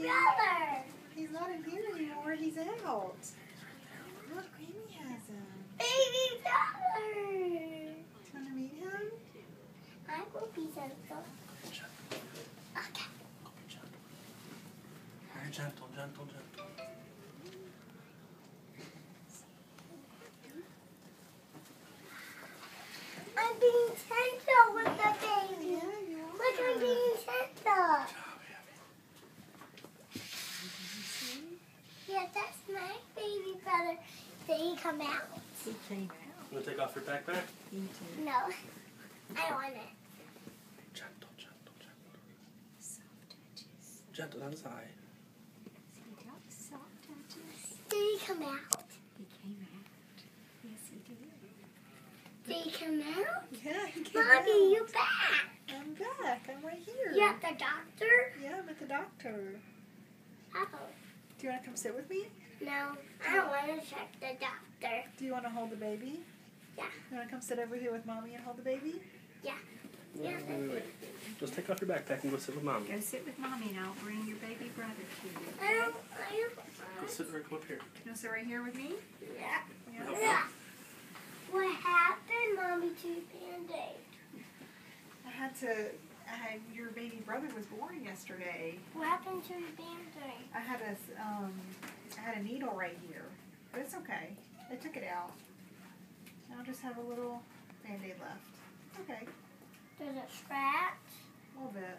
brother. He's not in here anymore. He's out. Look, Amy has him. Baby brother. Do you want to meet him? I will be gentle. Okay. Very gentle, gentle, gentle. I'm being gentle with the baby. Yeah, you are. Look, I'm being gentle. Yeah, that's my baby brother. Did he come out? He came out. You want to take off your backpack? He did. No. I want it. Gentle, gentle, gentle. Soft touches. Gentle, that's high. Soft touches. Did he come out? He came out. Yes, he did. Did he come out? Yeah, he came out. Mommy, you back. I'm back. I'm right here. You at the doctor? Yeah, I'm at the doctor. Oh. Do you want to come sit with me? No, I don't want to check the doctor. Do you want to hold the baby? Yeah. You want to come sit over here with Mommy and hold the baby? Yeah. Wait, wait, wait. Just take off your backpack and go sit with Mom. Go sit with Mommy and I'll bring your baby brother to you. I don't. Go sit right, come up here. You want to sit right here with me? Yeah. No, no. Yeah. What happened, Mommy, to your Band-Aid? Your baby brother was born yesterday. What happened to your Band-Aid? I had a needle right here, but it's okay. They took it out. I'll just have a little Band-Aid left. Okay, There's a scratch. a little bit.